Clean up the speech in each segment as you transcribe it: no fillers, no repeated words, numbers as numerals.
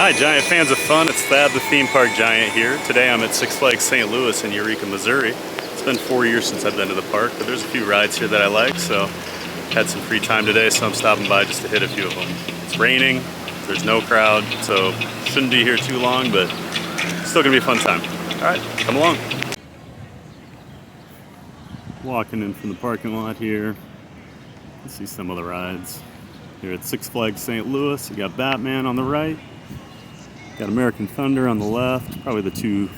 Hi, Giant fans of fun. It's Thad, the theme park giant here. Today I'm at Six Flags St. Louis in Eureka, Missouri. It's been 4 years since I've been to the park, but there's a few rides here that I like, so had some free time today, so I'm stopping by just to hit a few of them. It's raining, there's no crowd, so shouldn't be here too long, but still gonna be a fun time. All right, come along. Walking in from the parking lot here. Let's see some of the rides. Here at Six Flags St. Louis, you got Batman on the right. Got American Thunder on the left. Probably the two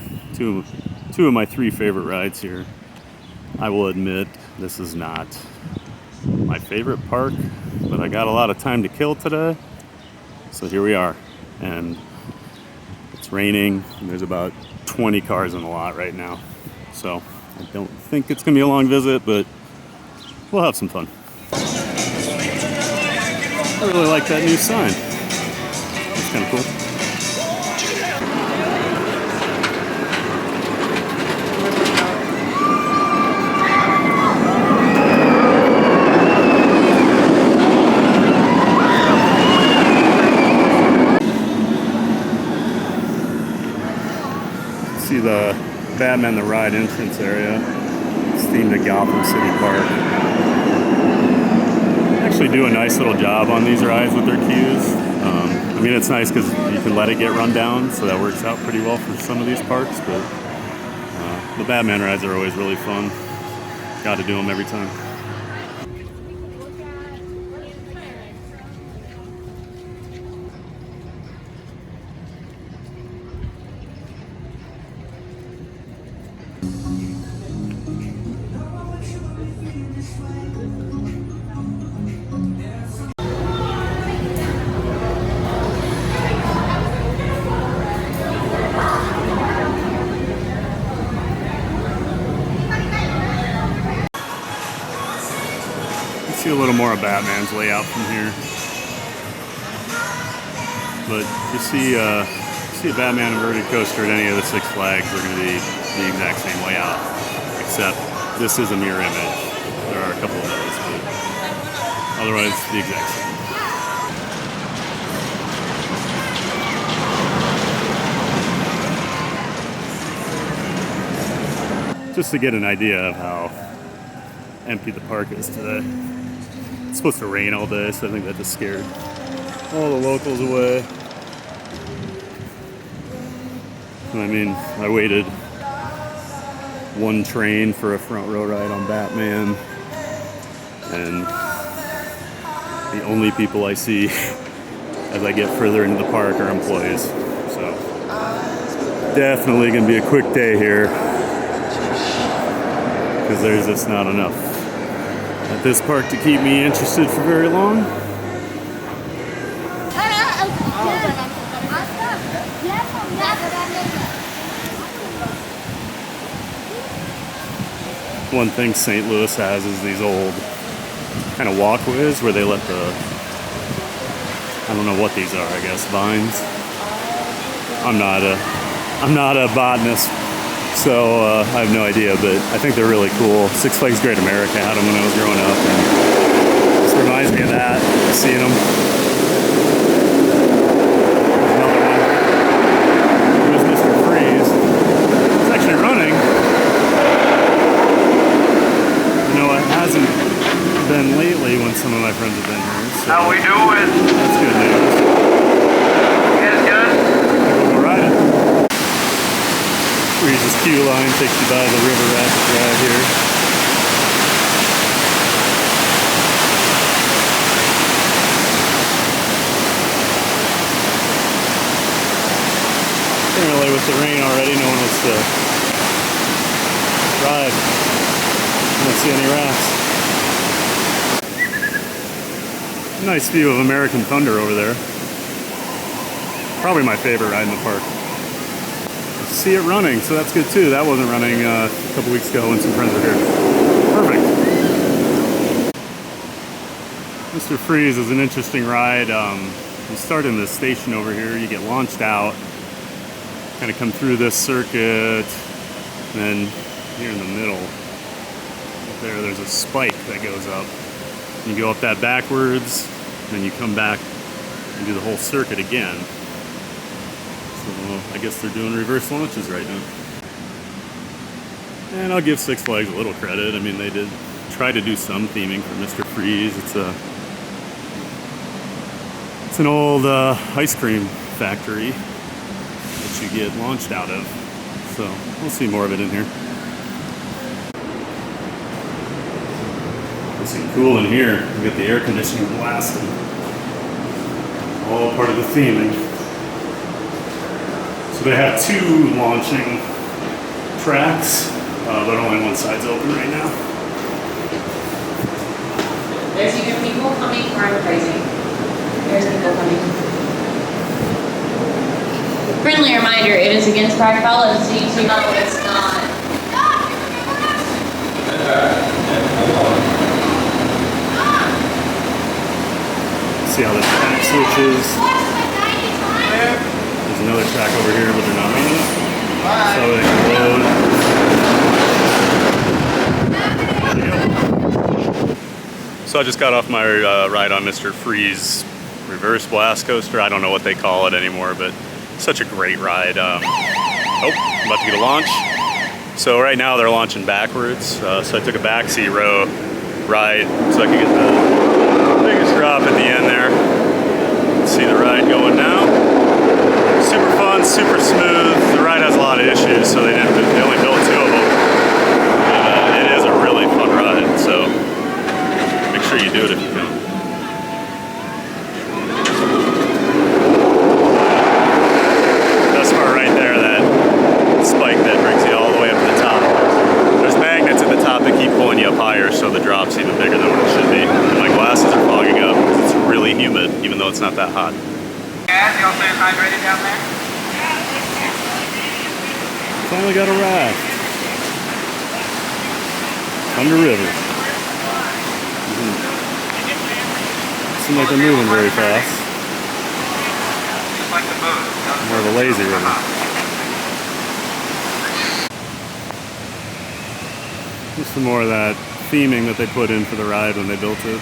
of my three favorite rides here. I will admit this is not my favorite park, but I got a lot of time to kill today. So here we are. And it's raining, and there's about 20 cars in the lot right now. So I don't think it's gonna be a long visit, but we'll have some fun. I really like that new sign. It's kind of cool. See the Batman the Ride entrance area. It's themed to Gotham City Park. They actually do a nice little job on these rides with their queues. I mean, it's nice because you can let it get run down, so that works out pretty well for some of these parks, but the Batman rides are always really fun. Got to do them every time. See a little more of Batman's layout from here, but you see a Batman inverted coaster at any of the Six Flags, they're going to be the exact same layout, except this is a mirror image. There are a couple of those, but otherwise the exact same. Just to get an idea of how empty the park is today. It's supposed to rain all day, so I think that just scared all the locals away. I mean, I waited one train for a front row ride on Batman, and the only people I see as I get further into the park are employees. So definitely gonna be a quick day here, because there's just not enough at this park to keep me interested for very long. One thing St. Louis has is these old kind of walkways where they let I don't know what these are, I guess, vines. I'm not a botanist, so I have no idea, but I think they're really cool. Six Flags Great America had them when I was growing up, and this reminds me of that, seeing them. Another one. Here's Mr. Freeze. It's actually running. You know, it hasn't been lately when some of my friends have been here. So how we doing? That's good news. You guys good? We'll ride it. Freeze's queue line takes you by the River Rapid Drive here. Apparently with the rain already, no one wants to ride. I don't see any rats. Nice view of American Thunder over there. Probably my favorite ride in the park. See it running, so that's good too. That wasn't running a couple weeks ago when some friends were here. Perfect. Mr. Freeze is an interesting ride. You start in this station over here, you get launched out, kind of come through this circuit, and then here in the middle, there's a spike that goes up. You go up that backwards, then you come back and do the whole circuit again. So I guess they're doing reverse launches right now. And I'll give Six Flags a little credit. I mean, they did try to do some theming for Mr. Freeze. It's an old ice cream factory that you get launched out of. So we'll see more of it in here. It's cool in here. We got the air conditioning blasting. All part of the theming. So they have two launching tracks, but only one side's open right now. There's either people coming or I'm crazy. There's people coming. Friendly reminder, it is against private policy to no, it's not. See how the track switches. There's another track over here, but they're not running it. So they can load. There you go. So I just got off my ride on Mr. Freeze reverse blast coaster. I don't know what they call it anymore, but such a great ride. I'm about to get a launch. So right now they're launching backwards. So I took a backseat row ride so I could get the biggest drop at the end there. See the ride going now. Super fun, super smooth. The ride has a lot of issues, so they only built two of them. It is a really fun ride, so make sure you do it if you can. Best part right there, that spike that brings you all the way up to the top. There's magnets at the top that keep pulling you up higher, so the drop's even bigger than what it should be. And my glasses are fogging up because it's really humid, even though it's not that hot. Guys, y'all staying hydrated down there? Finally got a raft. Thunder River. Seems like they're moving very fast. Just like the boat. More of a lazy river. Just some more of that theming that they put in for the ride when they built it.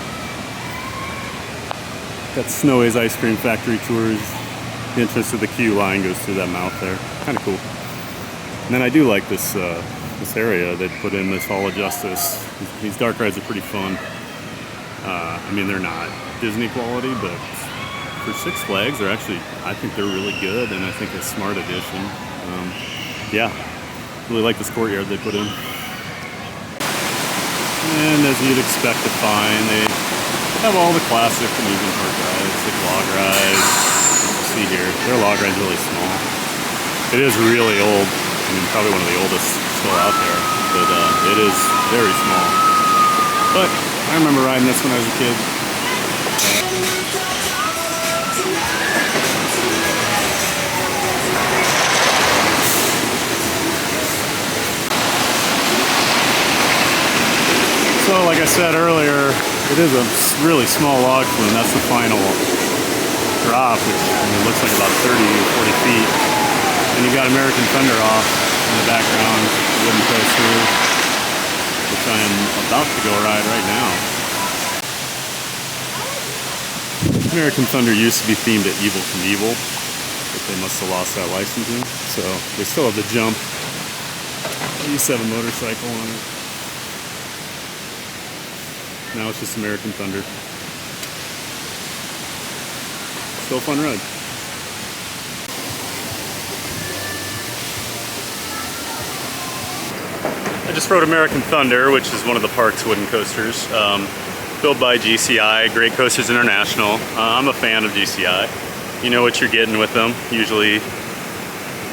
That Snowy's Ice Cream Factory tours. The entrance to the queue line goes through that mouth there. Kind of cool. And then I do like this this area they put in, this Hall of Justice. These dark rides are pretty fun. I mean, they're not Disney quality, but for Six Flags, they're actually, I think they're really good, and I think a smart addition. Yeah, really like this courtyard they put in. And as you'd expect to find, they have all the classic amusement park rides, like log rides. You see here, their log ride's really small. It is really old. I mean, probably one of the oldest still out there, but it is very small. But I remember riding this when I was a kid. So, like I said earlier, it is a really small log flume. That's the final drop, which looks like about 30 or 40 feet. And you got American Thunder off in the background, wooden coaster, which I am about to go ride right now. American Thunder used to be themed at Evel Knievel, but they must have lost that licensing. So they still have the jump. They used to have a motorcycle on it. Now it's just American Thunder. Still a fun ride. I just rode American Thunder, which is one of the park's wooden coasters. Built by GCI, Great Coasters International. I'm a fan of GCI. You know what you're getting with them. Usually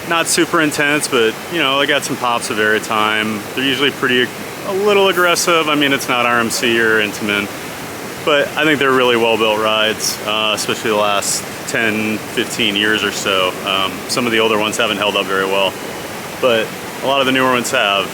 not super intense, but you know, they got some pops of airtime. They're usually a little aggressive. I mean, it's not RMC or Intamin, but I think they're really well-built rides, especially the last 10, 15 years or so. Some of the older ones haven't held up very well, but a lot of the newer ones have.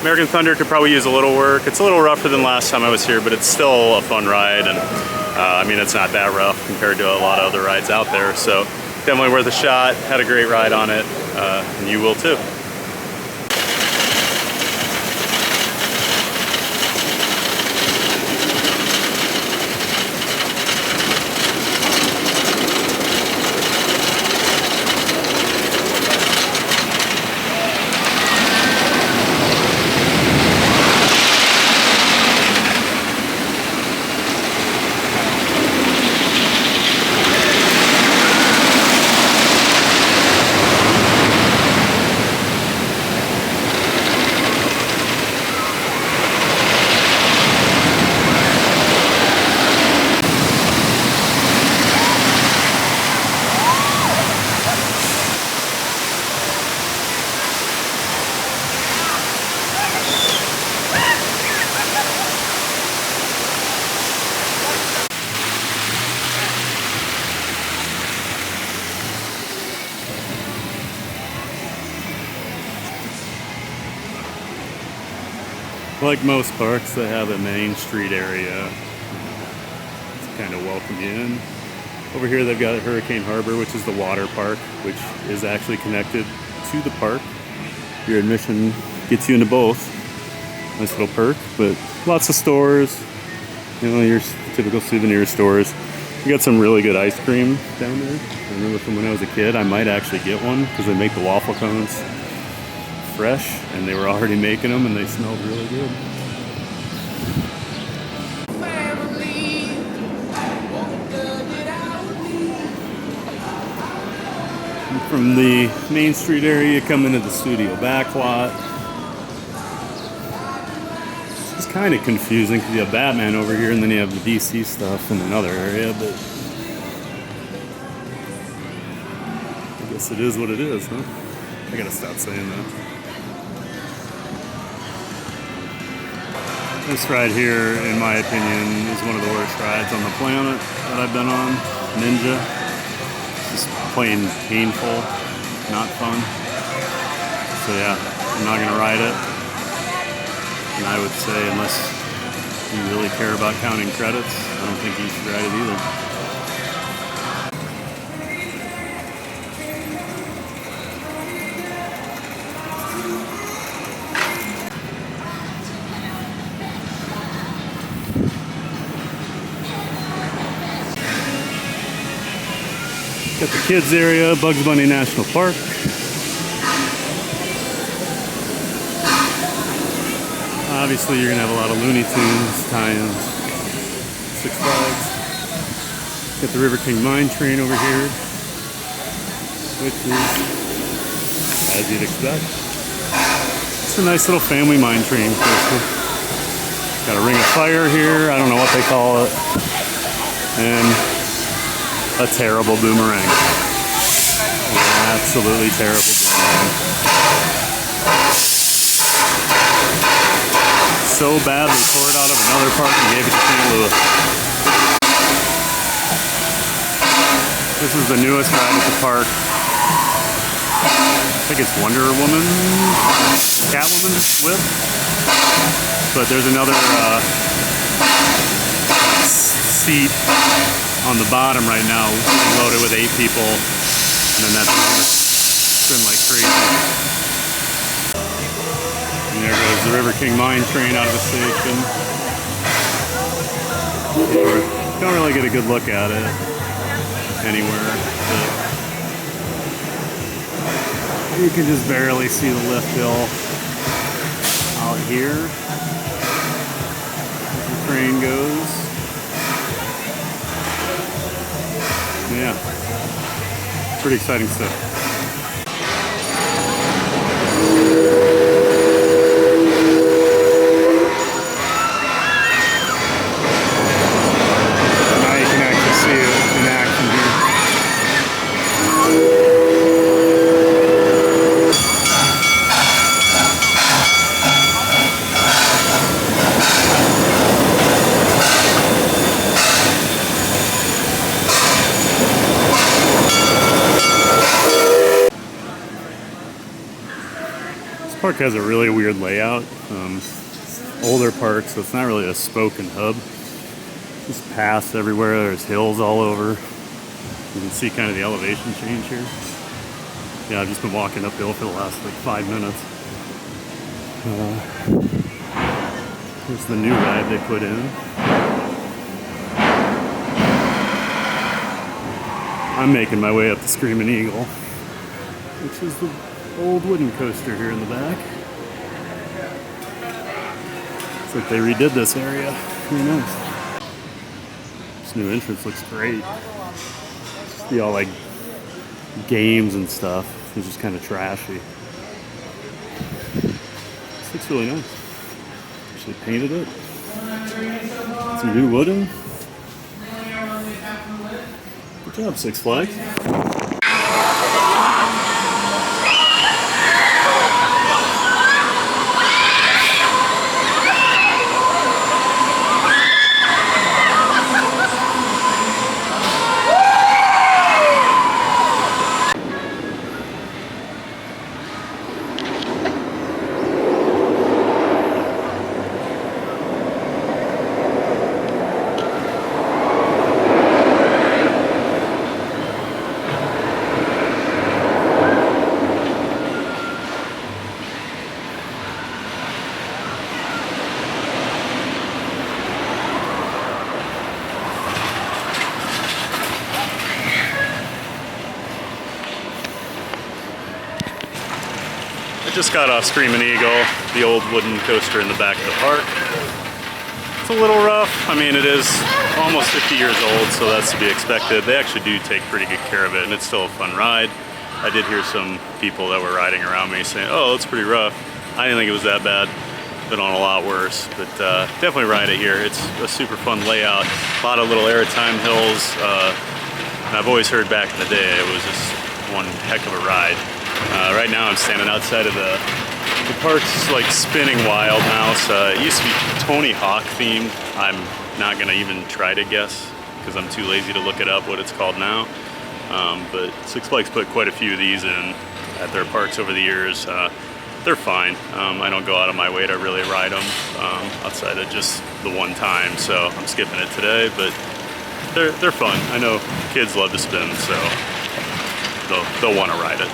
American Thunder could probably use a little work. It's a little rougher than last time I was here, but it's still a fun ride, and I mean, it's not that rough compared to a lot of other rides out there, so definitely worth a shot. Had a great ride on it, and you will too. Like most parks, they have a Main Street area to kind of welcome you in. Over here they've got Hurricane Harbor, which is the water park, which is actually connected to the park. Your admission gets you into both. Nice little perk, but lots of stores. You know, your typical souvenir stores. You got some really good ice cream down there. I remember from when I was a kid, I might actually get one because they make the waffle cones fresh, and they were already making them, and they smelled really good. And from the Main Street area, you come into the studio back lot. It's kind of confusing because you have Batman over here, and then you have the DC stuff in another area, but I guess it is what it is, huh? I gotta stop saying that. This ride here, in my opinion, is one of the worst rides on the planet that I've been on. Ninja. It's just plain painful, not fun. So yeah, I'm not gonna ride it. And I would say, unless you really care about counting credits, I don't think you should ride it either. Got the kids area, Bugs Bunny National Park. Obviously you're gonna have a lot of Looney Tunes tie-ins. Six Flags. Got the River King Mine Train over here, which is, as you'd expect, it's a nice little family mine train coaster. Got a Ring of Fire here, I don't know what they call it. And a terrible boomerang. Yeah, absolutely terrible boomerang. So bad they tore it out of another park and gave it to St. Louis. This is the newest ride at the park. I think it's Wonder Woman, Catwoman Whip. But there's another seat on the bottom right now, loaded with 8 people, and then that's spin like crazy. And there goes the River King Mine Train out of the station. Don't really get a good look at it anywhere, but you can just barely see the lift hill out here as the train goes. Yeah, pretty exciting stuff. Now you can actually see it in action here. Park has a really weird layout. Older park, so it's not really a spoke and hub. Just paths everywhere. There's hills all over. You can see kind of the elevation change here. Yeah, I've just been walking uphill for the last like 5 minutes. Here's the new ride they put in. I'm making my way up the Screaming Eagle, which is the old wooden coaster here in the back. Looks like they redid this area. Very nice. This new entrance looks great. See all like games and stuff. It's just kind of trashy. This looks really nice. Actually painted it. Some new wooden. Good job, Six Flags. just got off Screaming Eagle, the old wooden coaster in the back of the park. It's a little rough. I mean, it is almost 50 years old, so that's to be expected. They actually do take pretty good care of it, and it's still a fun ride. I did hear some people that were riding around me saying, oh, it's pretty rough. I didn't think it was that bad. Been on a lot worse, but definitely ride it here. It's a super fun layout. A lot of little airtime hills. And I've always heard back in the day it was just one heck of a ride. Right now I'm standing outside of the park's like spinning wild mouse. It used to be Tony Hawk themed. I'm not gonna even try to guess because I'm too lazy to look it up what it's called now. But Six Flags put quite a few of these in at their parks over the years. They're fine. I don't go out of my way to really ride them outside of just the one time, so I'm skipping it today, but they're fun. I know kids love to spin, so they'll want to ride it.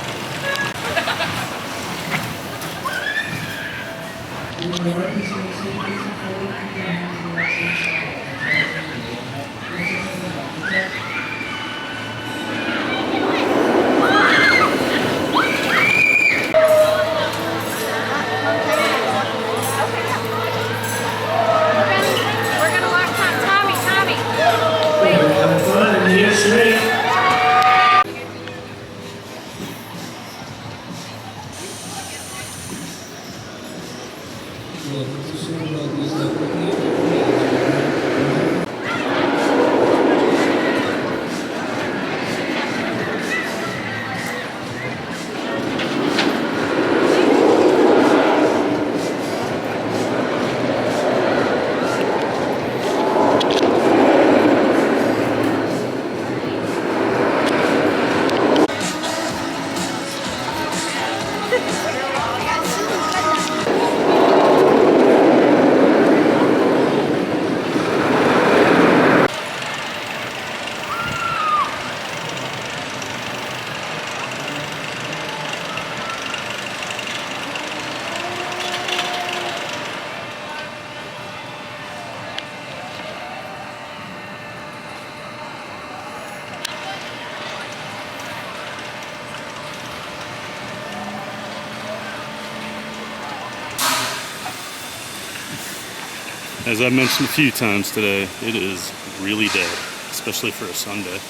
As I've mentioned a few times today, it is really dead, especially for a Sunday.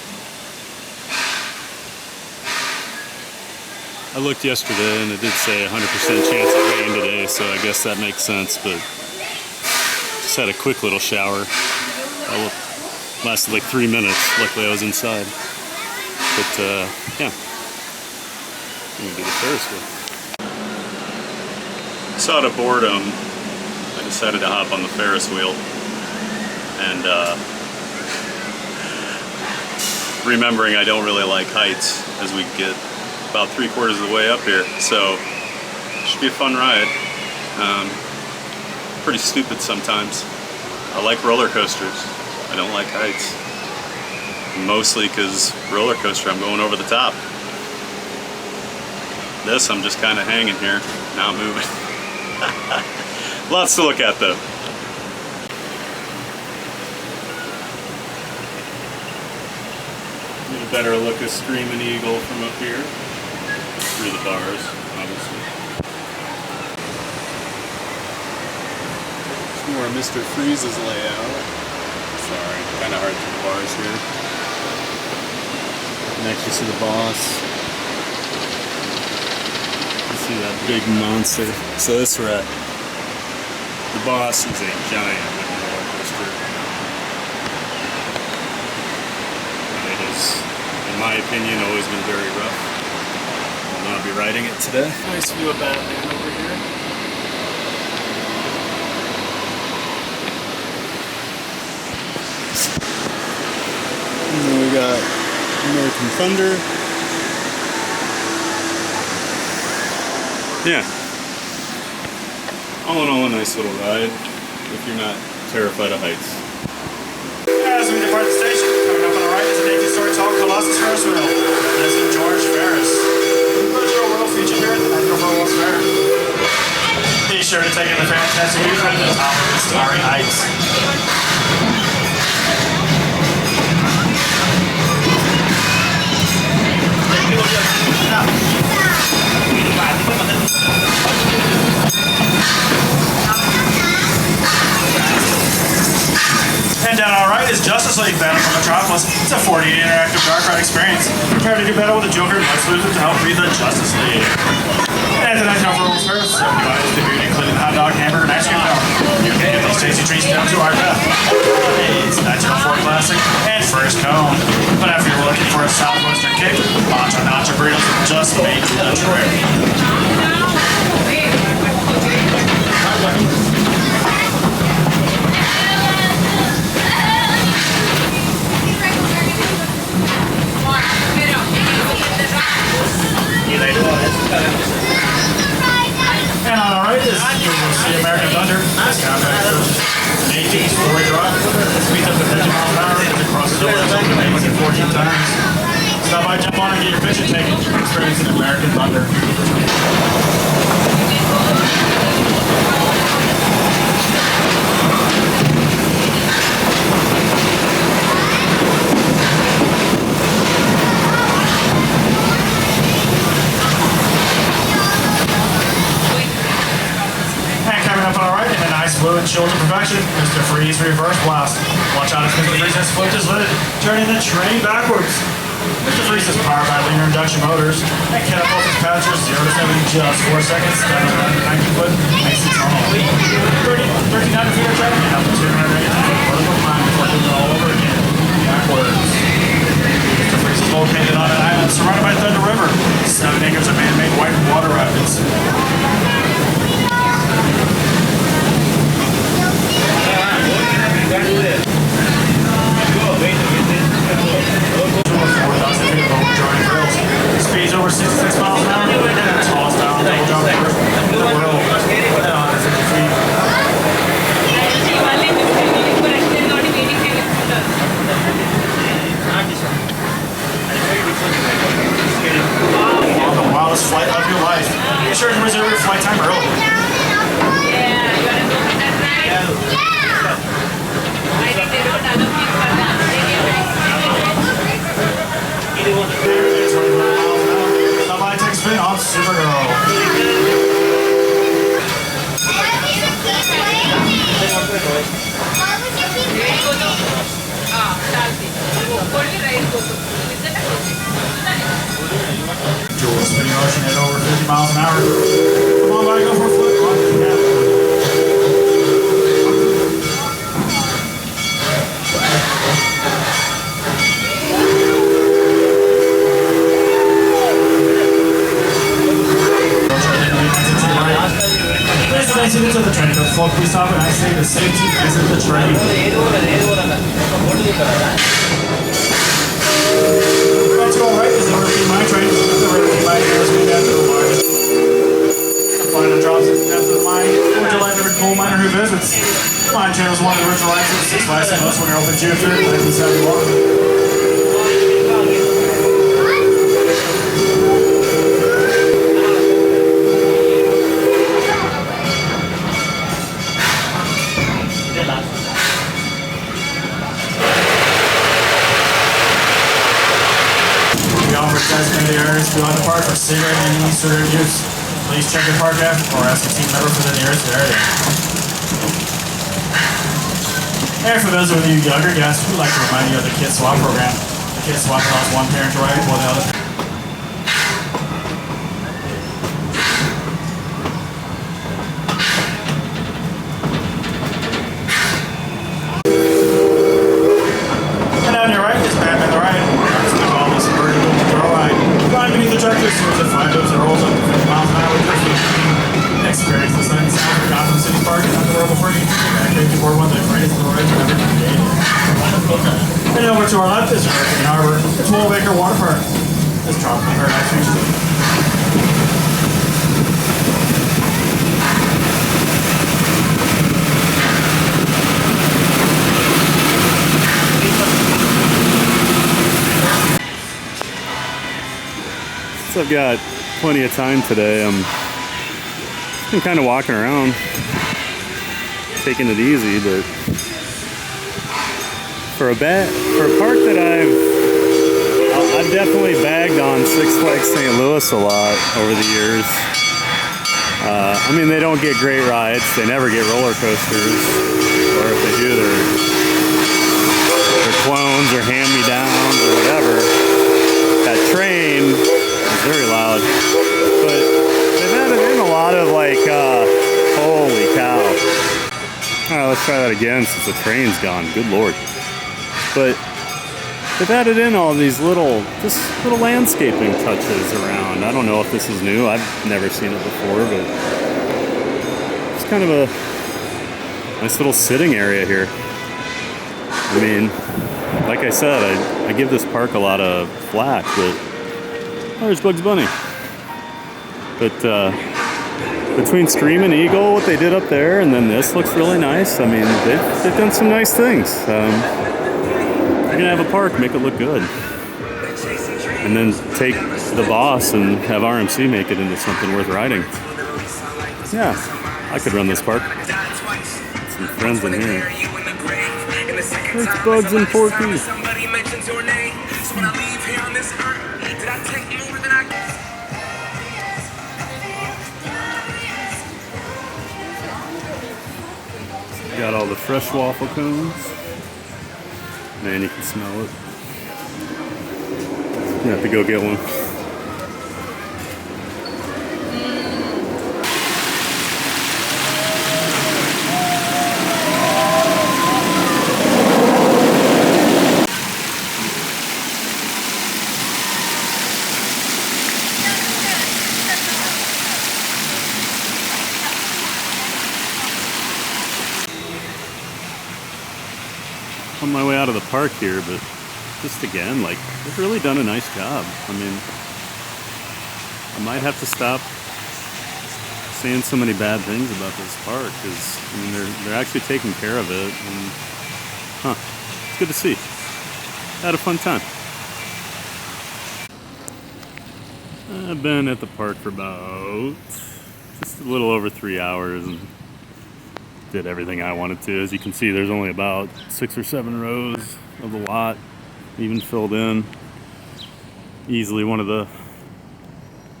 I looked yesterday and it did say 100% chance of rain today, so I guess that makes sense, but just had a quick little shower. Lasted like 3 minutes. Luckily I was inside. But yeah, I'm gonna do the Ferris wheel. So out of boredom, I decided to hop on the Ferris wheel, and remembering I don't really like heights as we get about 3/4 of the way up here, so it should be a fun ride. Pretty stupid sometimes. I like roller coasters. I don't like heights. Mostly because roller coaster, I'm going over the top. This, I'm just kind of hanging here, not moving. Lots to look at though. Get a better look at Screaming Eagle from up here. Through the bars, obviously. It's more Mr. Freeze's layout. Sorry, kind of hard through the bars here. Next you see the boss. You see that big monster. So this we're at. The boss is a giant roller coaster. It has, in my opinion, always been very rough. I'll not be riding it today. Nice view of Batman over here. And then we got American Thunder. Yeah. All in all, a nice little ride if you're not terrified of heights. As we depart the station, coming up on the right is an 18-story tall Colossus Ferris wheel. That's in George Ferris. Virtual world feature here at the Metro World's Fair. Be sure to take in the fantastic view from the top of the starry heights. Look at And down on our right is Justice League Battle from Metropolis. It's a 4D interactive dark ride experience. Prepare to do battle with the Joker and Lex Luthor to help beat the Justice League. And tonight, for World's Fair, 70 items debuting, including the hot dog, hamburger, and ice cream tower. You can get these tasty treats down to our path. It's 1904 Classic and First Cone. But if you're looking for a Southwestern kick, Macho Nacho Burritos just made the trip. And on our right is the American Thunder. This compact coach is an 18 four-way drive. Speeds up to 50 miles an hour and crosses over the lanes 14 times. Stop by, jump on, and get your picture taken. Experience an American Thunder. Blue and Shield to perfection, Mr. Freeze Reverse Blast. Watch out as Mr. Freeze has flipped his lid, turning the train backwards. Mr. Freeze is powered by linear induction motors and catapults his passengers 0 to 70 in just 4 seconds, down to 90 foot, makes it normal. 1,300 feet of track and up to 280 feet vertical climb before doing it all over again, backwards. Mr. Freeze is located on an island surrounded by Thunder River, 7 acres of man-made white water rapids. Speeds over 66 miles an hour and the tallest down double jump in the world at 150 feet. On the wildest flight of your life, be sure to reserve your flight time early. Somebody take a spin on Supergirl. Jewel spinning ocean at over 50 miles an hour. Come on, buddy, go for a flip. Exit into the train, but folk, we stop and I say the safety exit the train. Right to go right is the River Mine train. The River Mine is going down to the largest. The final drops it down to the mine. Would you like every coal miner who visits? The mine train was one of the original rides of the 6 by St. Louis when they opened June 3rd, 1971. Beyond the park for cigarette and e-cigarette use. Please check your park app or ask a team member for the nearest area. And for those of you younger guests, we'd like to remind you of the Kid Swap program. The Kid Swap allows one parent to ride while the other. And on your right is Batman the Ride. It's the call this vertical throw ride. Flying beneath the tractor series of 5 loops and rolls up to 50 miles an hour with your feet. Experience the sun and sound of Gotham City Park and Unbearable Free. Activity Board 1, the greatest rides ever created. And over to our left is Hurricane Harbor, the 12-acre water park. This tropical paradise features I've got plenty of time today. I'm kind of walking around, taking it easy, but for a park that I've definitely bagged on Six Flags St. Louis a lot over the years. I mean, they don't get great rides. They never get roller coasters, or if they do, they're clones or hand-me-downs or whatever. That train is very loud, but they've added in a lot of like, holy cow. All right, let's try that again since the train's gone. Good Lord. But they've added in all these little landscaping touches around. I don't know if this is new. I've never seen it before, but it's kind of a nice little sitting area here. I mean, like I said, I give this park a lot of flack, but there's Bugs Bunny. But between Screaming Eagle, what they did up there, and then this looks really nice. I mean, they've done some nice things. You're gonna have a park, make it look good, and then take the boss and have RMC make it into something worth riding. Yeah, I could run this park. Some friends in here. It's Bugs and Porky. Got all the fresh waffle cones. Man, you can smell it. You have to go get one. On my way out of the park here, but just again, like, they've really done a nice job. I mean, I might have to stop saying so many bad things about this park, because I mean, they're actually taking care of it, and it's good to see. Had a fun time. I've been at the park for about just a little over 3 hours, and did everything I wanted to. As you can see, there's only about 6 or 7 rows of the lot even filled in. Easily one of the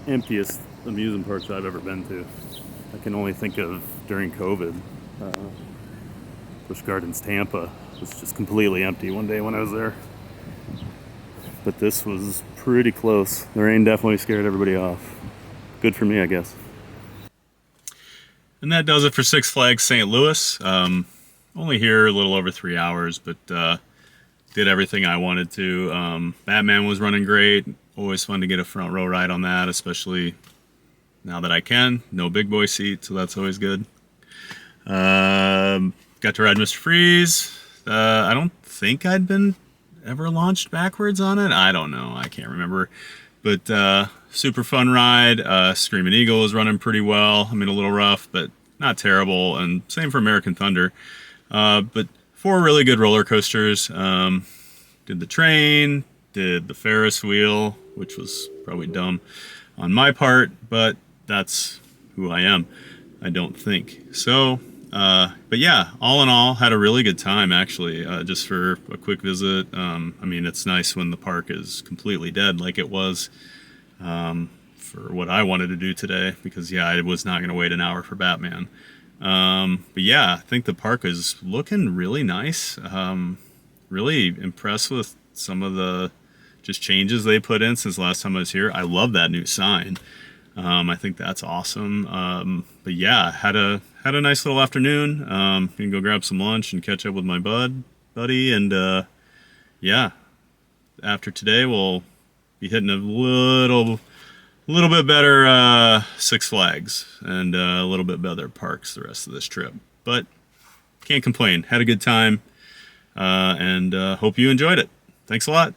emptiest amusement parks I've ever been to. I can only think of during COVID. Busch Gardens Tampa was just completely empty one day when I was there. But this was pretty close. The rain definitely scared everybody off. Good for me, I guess. And that does it for Six Flags St. Louis. Only here a little over 3 hours, but did everything I wanted to. Batman was running great. Always fun to get a front row ride on that, especially now that I can. No big boy seat, so that's always good. Got to ride Mr. Freeze. I don't think I'd been ever launched backwards on it. I don't know. I can't remember. But super fun ride. Screaming Eagle was running pretty well. I mean, a little rough, but not terrible. And same for American Thunder. But 4 really good roller coasters. Did the train, did the Ferris wheel, which was probably dumb on my part, but that's who I am, I don't think. So, but yeah, all in all, had a really good time, actually, just for a quick visit. I mean, it's nice when the park is completely dead like it was for what I wanted to do today, because yeah, I was not going to wait an hour for Batman. But yeah, I think the park is looking really nice. Really impressed with some of the just changes they put in since last time I was here. I love that new sign. I think that's awesome. But yeah, had a nice little afternoon. Can go grab some lunch and catch up with my buddy. And yeah, after today we'll be hitting a little bit better Six Flags and a little bit better parks the rest of this trip. But can't complain. Had a good time, and hope you enjoyed it. Thanks a lot.